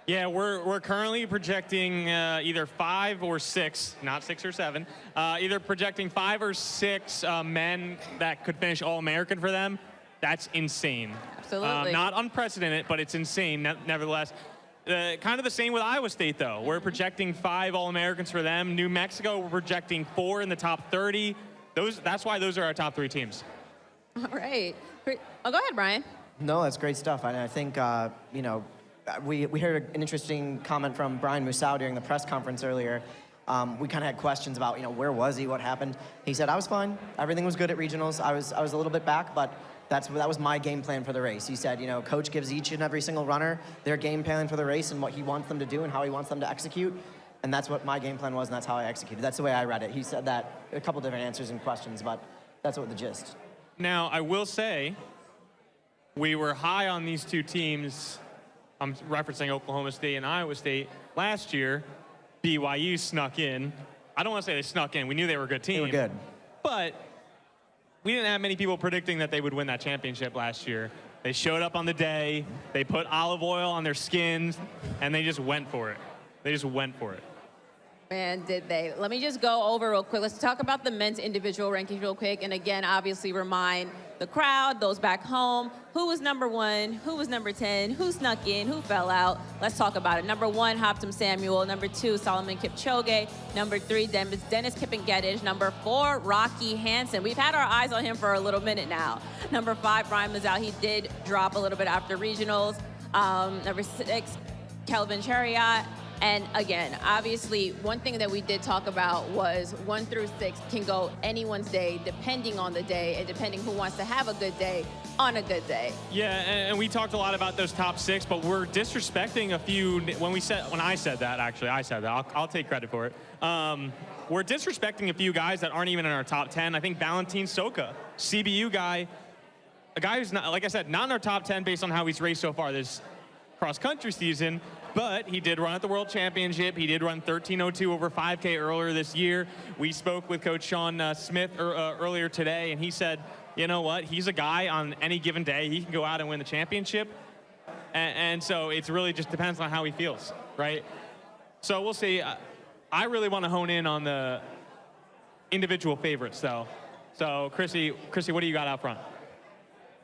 Yeah, we're currently projecting either 5 or 6, not 6 or 7, either projecting 5 or 6 men that could finish All-American for them. That's insane. Absolutely. Not unprecedented, but it's insane nevertheless. Kind of the same with Iowa State, though. We're projecting 5 All-Americans for them. New Mexico, we're projecting 4 in the top 30. That's why those are our top 3 teams. All right. Oh, go ahead, Bryan. No, that's great stuff. And I think, you know, we heard an interesting comment from Brian Musau during the press conference earlier. We kind of had questions about, you know, where was he, what happened. He said, I was fine. Everything was good at regionals. I was a little bit back, but that was my game plan for the race. He said, you know, coach gives each and every single runner their game plan for the race and what he wants them to do and how he wants them to execute. And that's what my game plan was, and that's how I executed. That's the way I read it. He said that a couple different answers and questions, but that's what the gist. Now, I will say, we were high on these two teams. I'm referencing Oklahoma State and Iowa State. Last year, BYU snuck in. I don't want to say they snuck in. We knew they were a good team. They were good. But we didn't have many people predicting that they would win that championship last year. They showed up on the day. They put olive oil on their skins, and they just went for it. They just went for it. Man, did they. Let me just go over real quick. Let's talk about the men's individual rankings real quick. And again, obviously remind the crowd, those back home, who was number 1, who was number 10, who snuck in, who fell out. Let's talk about it. Number 1, Hoptum Samuel. Number 2, Solomon Kipchoge. Number 3, Dennis Kipengetish. Number 4, Rocky Hansen. We've had our eyes on him for a little minute now. Number 5, Bryan Mazal. He did drop a little bit after regionals. Number 6, Kelvin Chariot. And again, obviously, one thing that we did talk about was 1 through 6 can go anyone's day, depending on the day and depending who wants to have a good day on a good day. Yeah, and we talked a lot about those top 6, but we're disrespecting a few. When I said that, actually, I said that. I'll take credit for it. We're disrespecting a few guys that aren't even in our top 10. I think Valentin Soka, CBU guy, a guy who's not, like I said, not in our top 10 based on how he's raced so far this cross-country season. But he did run at the World Championship. He did run 13:02 over 5K earlier this year. We spoke with Coach Sean Smith earlier today, and he said, you know what? He's a guy on any given day. He can go out and win the championship. And so it's really just depends on how he feels, right? So we'll see. I really want to hone in on the individual favorites, though. So, Krissy, what do you got out front?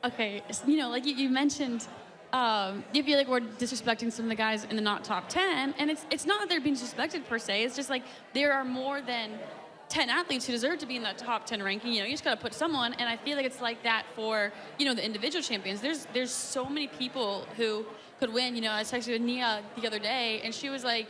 Okay, like you mentioned, you feel like we're disrespecting some of the guys in the not top 10, and it's not that they're being disrespected per se. It's just like there are more than 10 athletes who deserve to be in the top 10 ranking. You just got to put someone, and I feel like it's like that for the individual champions. There's so many people who could win. I was texting with Nia the other day, and she was like,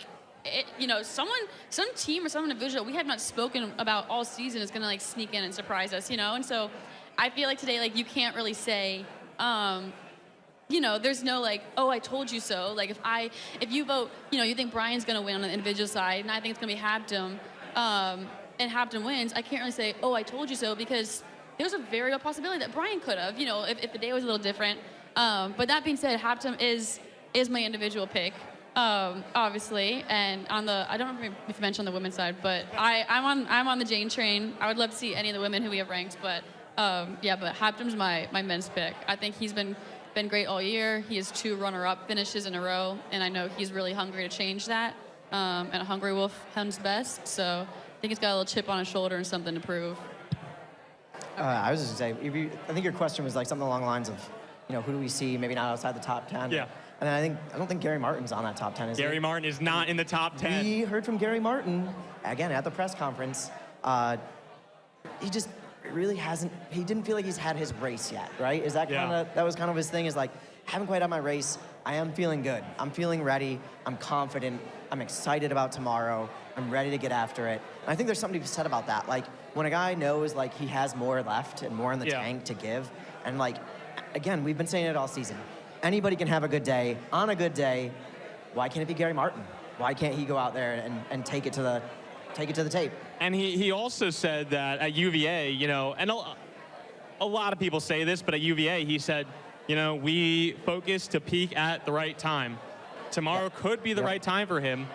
some team or some individual we have not spoken about all season is going to sneak in and surprise us. And so I feel like today, you can't really say, there's no oh, I told you so. If you vote, you think Bryan's going to win on the individual side, and I think it's going to be Habdom, and Habdom wins, I can't really say, oh, I told you so, because there's a very real possibility that Bryan could have, if the day was a little different. But that being said, Habdom is my individual pick, obviously. And I don't know if you mentioned on the women's side, but I'm on the Jane train. I would love to see any of the women who we have ranked, but but Habdom's my men's pick. I think he's been great all year. He has 2 runner-up finishes in a row, and I know he's really hungry to change that. And a hungry wolf hunts best, so I think he's got a little chip on his shoulder and something to prove. I was just going to say, I think your question was something along the lines of, who do we see maybe not outside the top 10? Yeah. And I don't think Gary Martin's on that top 10, is he? Gary Martin is not in the top 10. We heard from Gary Martin, again, at the press conference. He just really he didn't feel like he's had his race yet, right? Is that that was kind of his thing, is haven't quite had my race. I am feeling good. I'm feeling ready. I'm confident. I'm excited about tomorrow. I'm ready to get after it. And I think there's something to be said about that. When a guy knows he has more left and more in the tank to give, and again, we've been saying it all season. Anybody can have a good day. On a good day, why can't it be Gary Martin? Why can't he go out there and take it to the tape? And he also said that at UVA, and a lot of people say this, but at UVA, he said, we focus to peak at the right time. Tomorrow could be the right time for him.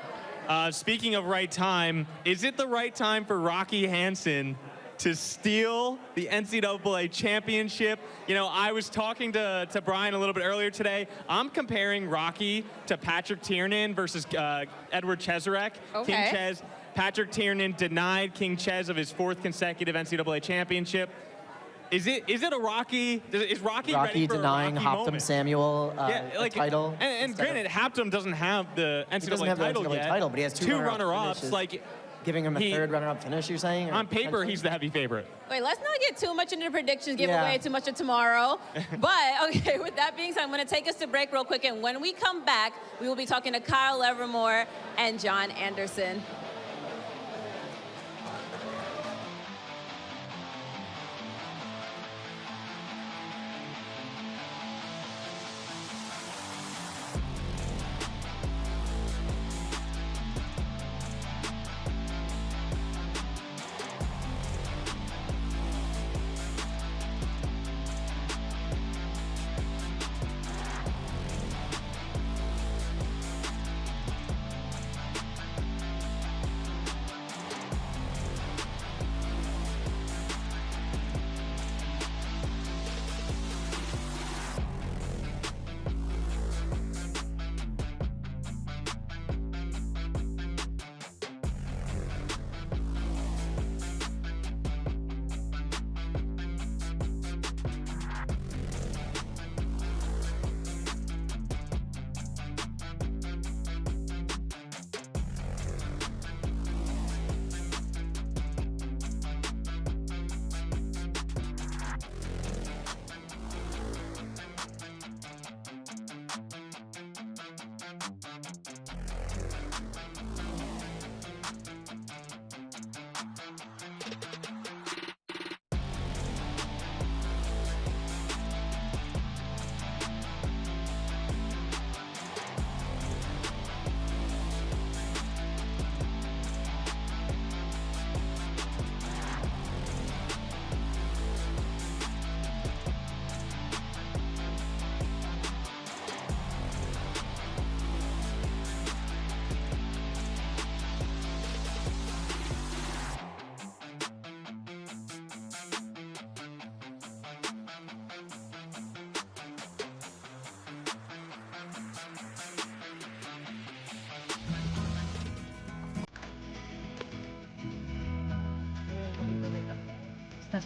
Speaking of right time, is it the right time for Rocky Hansen to steal the NCAA championship? I was talking to Bryan a little bit earlier today. I'm comparing Rocky to Patrick Tiernan versus Edward Cheserek. Okay. King Ches. Patrick Tiernan denied King Ches of his 4th consecutive NCAA championship. Is it a Rocky? Is Rocky ready for denying a Rocky Hoptum moment? Samuel a title? And granted, Haptum doesn't have the NCAA He doesn't have the title NCAA yet. title, but he has 2 runner-ups. finishes. Giving him a 3rd runner-up finish, you're saying? On paper, he's the heavy favorite. Wait, let's not get too much into the predictions, give away too much of tomorrow. But, okay, with that being said, I'm going to take us to break real quick. And when we come back, we will be talking to Kyle Levermore and John Anderson.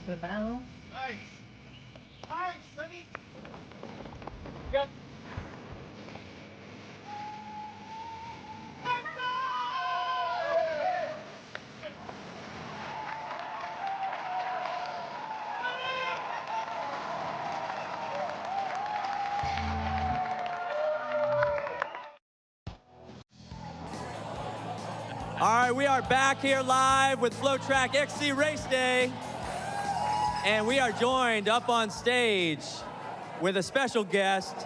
for the battle. Nice. Nice, Sonny. Good. All right, we are back here live with FloTrack XC Raceday. And we are joined up on stage with a special guest,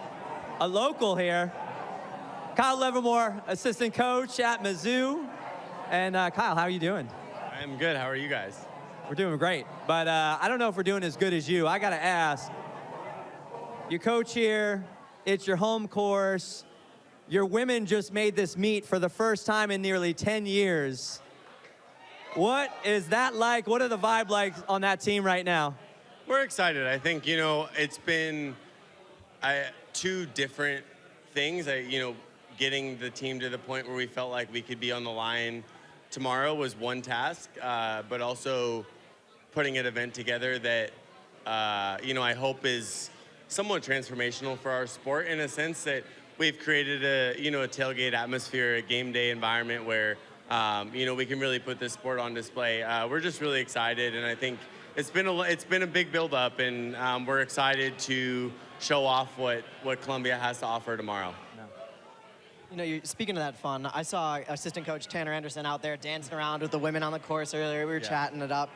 a local here, Kyle Levermore, assistant coach at Mizzou. And Kyle, how are you doing? I'm good. How are you guys? We're doing great. But I don't know if we're doing as good as you. I got to ask, you coach here, it's your home course. Your women just made this meet for the first time in nearly 10 years. What is that like? What are the vibe like on that team right now? We're excited. I think, you know, it's been two different things. Getting the team to the point where we felt like we could be on the line tomorrow was one task, but also putting an event together that, I hope is somewhat transformational for our sport in a sense that we've created a tailgate atmosphere, a game day environment where, we can really put this sport on display. We're just really excited, and I think it's been a big build-up, and we're excited to show off what Columbia has to offer tomorrow. You know, speaking of that fun, I saw assistant coach Tanner Anderson out there dancing around with the women on the course earlier. We were chatting it up.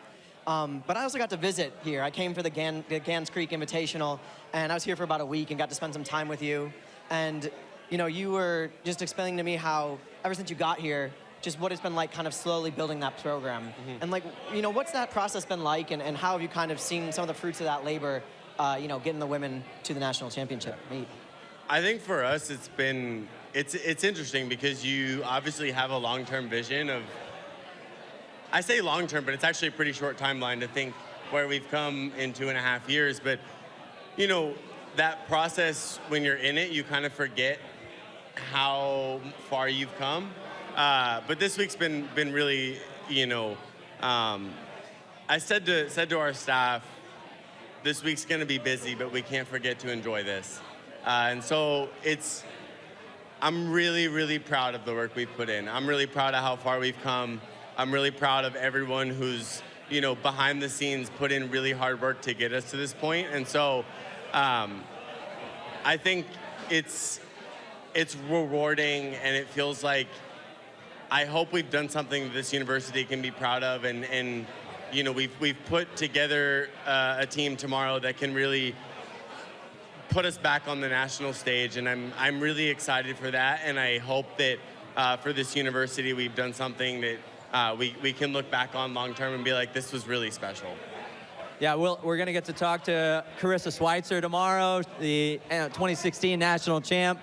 But I also got to visit here. I came for the Gans Creek Invitational, and I was here for about a week and got to spend some time with you. And, you were just explaining to me how, ever since you got here, just what it's been like kind of slowly building that program. And, what's that process been like, and how have you kind of seen some of the fruits of that labor, getting the women to the national championship meet? I think for us, it's interesting because you obviously have a long-term vision of, I say long-term, but it's actually a pretty short timeline to think where we've come in 2.5 years. But, that process, when you're in it, you kind of forget how far you've come. But this week's been really, I said to our staff, this week's going to be busy, but we can't forget to enjoy this. And so I'm really, really proud of the work we've put in. I'm really proud of how far we've come. I'm really proud of everyone who's, behind the scenes put in really hard work to get us to this point. And so I think it's rewarding, and it feels like I hope we've done something that this university can be proud of, and we've put together a team tomorrow that can really put us back on the national stage, and I'm really excited for that, and I hope that for this university we've done something that we can look back on long term and be like, this was really special. Yeah, we're going to get to talk to Krissy Schweitzer tomorrow, the 2016 national champ.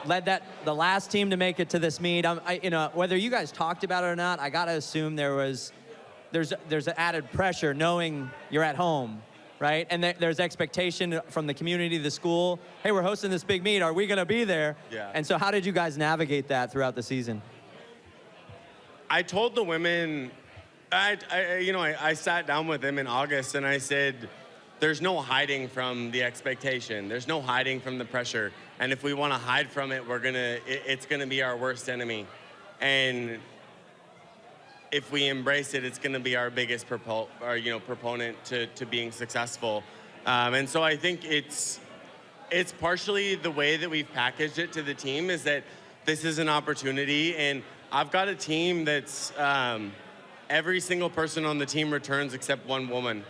Led the last team to make it to this meet. Whether you guys talked about it or not, I got to assume there's an added pressure knowing you're at home, right? And there's expectation from the community, the school. Hey, we're hosting this big meet. Are we going to be there? Yeah. And so how did you guys navigate that throughout the season? I told the women, I sat down with them in August and I said, there's no hiding from the expectation. There's no hiding from the pressure. And if we want to hide from it, it's gonna be our worst enemy. And if we embrace it, it's gonna be our biggest proponent to being successful. And so I think it's partially the way that we've packaged it to the team is that this is an opportunity, and I've got a team that's every single person on the team returns except one woman.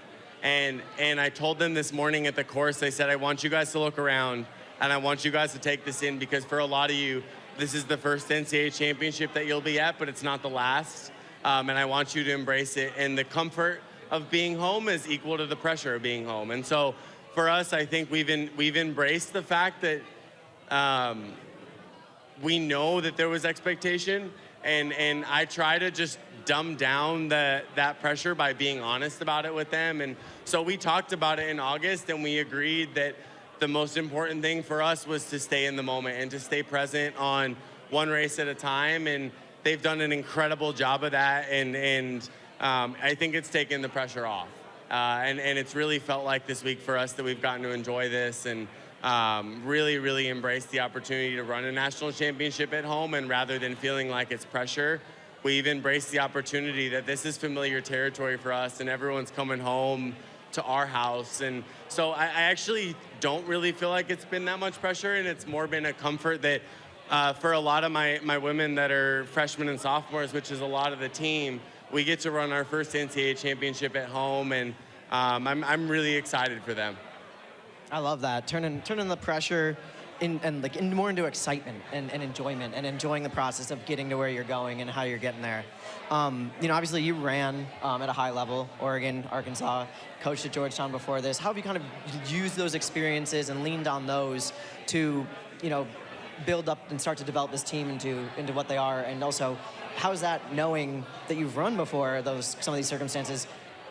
And I told them this morning at the course, I said, I want you guys to look around, and I want you guys to take this in, because for a lot of you, this is the first NCAA championship that you'll be at, but it's not the last. And I want you to embrace it. And the comfort of being home is equal to the pressure of being home. And so for us, I think we've embraced the fact that we know that there was expectation, and I try to just dumb down that pressure by being honest about it with them. And so we talked about it in August, and we agreed that the most important thing for us was to stay in the moment and to stay present on one race at a time. And they've done an incredible job of that, and I think it's taken the pressure off. And it's really felt like this week for us that we've gotten to enjoy this and really, really embrace the opportunity to run a national championship at home. And rather than feeling like it's pressure, we've embraced the opportunity that this is familiar territory for us and everyone's coming home to our house. And so I actually don't really feel like it's been that much pressure, and it's more been a comfort that for a lot of my women that are freshmen and sophomores, which is a lot of the team, we get to run our first NCAA championship at home, and I'm really excited for them. I love that. Turning the pressure more into excitement and enjoyment, and enjoying the process of getting to where you're going and how you're getting there. Obviously you ran at a high level, Oregon, Arkansas, coached at Georgetown before this. How have you kind of used those experiences and leaned on those to, build up and start to develop this team into what they are? And also, how's that, knowing that you've run before some of these circumstances,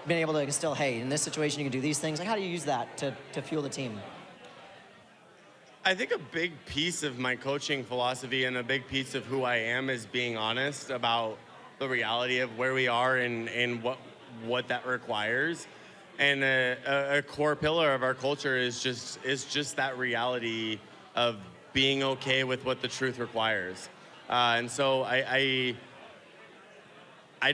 been able to instill, hey, in this situation you can do these things? Like, how do you use that to fuel the team? I think a big piece of my coaching philosophy and a big piece of who I am is being honest about the reality of where we are and what that requires. And a core pillar of our culture is just that reality of being okay with what the truth requires. And so I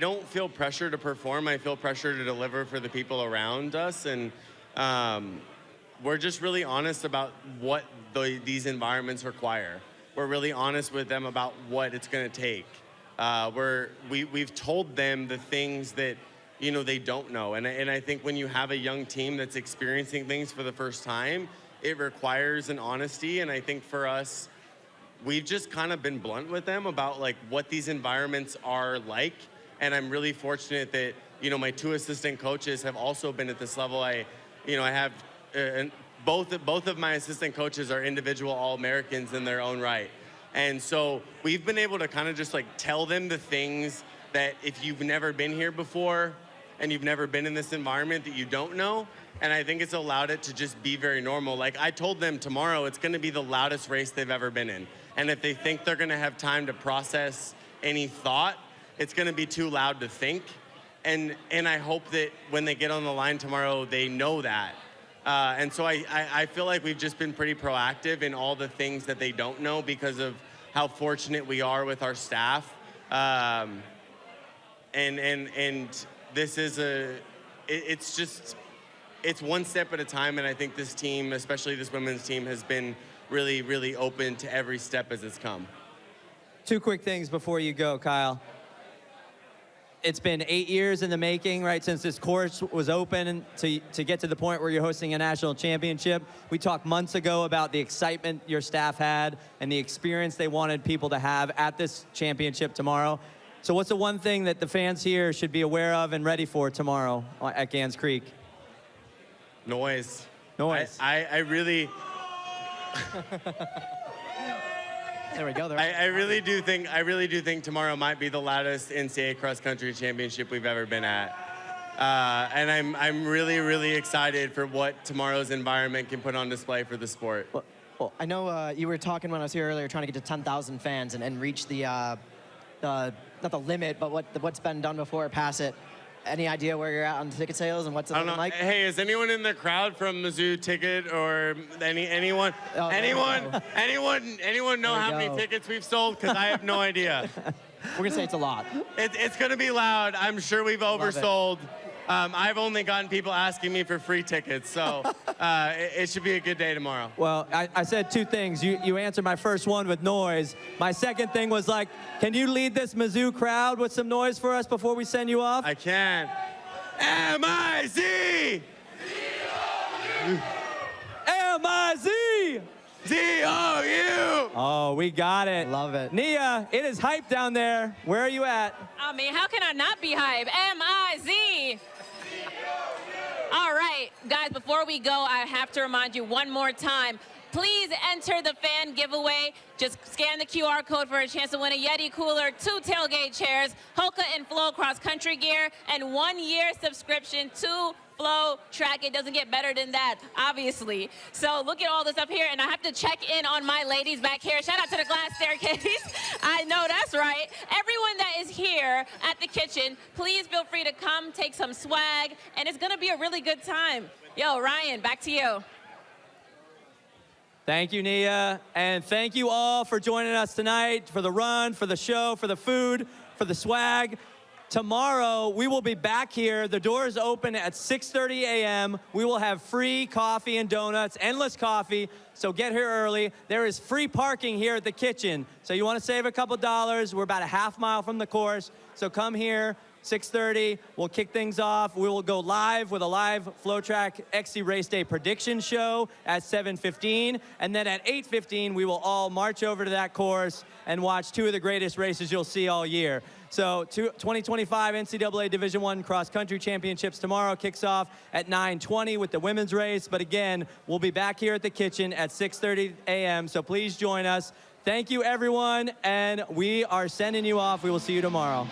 don't feel pressure to perform. I feel pressure to deliver for the people around us. And we're just really honest about what these environments require. We're really honest with them about what it's going to take. We've told them the things that they don't know. And I think when you have a young team that's experiencing things for the first time, it requires an honesty. And I think for us, we've just kind of been blunt with them about like what these environments are like. And I'm really fortunate that, my two assistant coaches have also been at this level. I have both of my assistant coaches are individual All-Americans in their own right. And so we've been able to kind of just like tell them the things that if you've never been here before and you've never been in this environment that you don't know. And I think it's allowed it to just be very normal. Like I told them tomorrow, it's going to be the loudest race they've ever been in. And if they think they're going to have time to process any thought, it's going to be too loud to think. And I hope that when they get on the line tomorrow, they know that. And so I feel like we've just been pretty proactive in all the things that they don't know because of how fortunate we are with our staff. And this is it's one step at a time. And I think this team, especially this women's team, has been really, really open to every step as it's come. Two quick things before you go, Kyle. It's been 8 years in the making, right, since this course was open to get to the point where you're hosting a national championship. We talked months ago about the excitement your staff had and the experience they wanted people to have at this championship tomorrow. So what's the one thing that the fans here should be aware of and ready for tomorrow at Gans Creek? Noise. Noise. I really... There we go. I really do think tomorrow might be the loudest NCAA cross country championship we've ever been at. And I'm really, really excited for what tomorrow's environment can put on display for the sport. Well, I know you were talking when I was here earlier, trying to get to 10,000 fans and reach the not the limit, but what's been done before, pass it. Any idea where you're at on ticket sales and what's it looking like? Hey, is anyone in the crowd from Mizzou Ticket or anyone? Oh, Anyone know how many tickets we've sold? Because I have no idea. We're gonna say it's a lot. It's gonna be loud. I'm sure we've oversold. I've only gotten people asking me for free tickets, so it should be a good day tomorrow. Well, I said two things. You answered my first one with noise. My second thing was like, can you lead this Mizzou crowd with some noise for us before we send you off? I can. M-I-Z! M-I-Z! Z-O-U! Oh, we got it. Love it. Nia, it is hype down there. Where are you at? I mean, how can I not be hype? M-I-Z! All right, guys, before we go, I have to remind you one more time. Please enter the fan giveaway. Just scan the QR code for a chance to win a Yeti cooler, 2 tailgate chairs, HOKA and Flow cross-country gear, and 1-year subscription to FloTrack. It doesn't get better than that, obviously. So look at all this up here, and I have to check in on my ladies back here. Shout out to the glass staircase. I know that's right. Everyone that is here at the kitchen, please feel free to come, take some swag, and it's gonna be a really good time. Yo, Ryan, back to you. Thank you, Nia. And thank you all for joining us tonight, for the run, for the show, for the food, for the swag. Tomorrow, we will be back here. The doors open at 6:30 a.m. We will have free coffee and donuts, endless coffee, so get here early. There is free parking here at the kitchen, so you want to save a couple dollars. We're about a half mile from the course, so come here. 6:30, we'll kick things off. We will go live with a live FloTrack XC Raceday prediction show at 7:15. And then at 8:15, we will all march over to that course and watch two of the greatest races you'll see all year. So 2025 NCAA Division I Cross Country Championships tomorrow kicks off at 9:20 with the women's race. But again, we'll be back here at the kitchen at 6:30 a.m. So please join us. Thank you, everyone. And we are sending you off. We will see you tomorrow.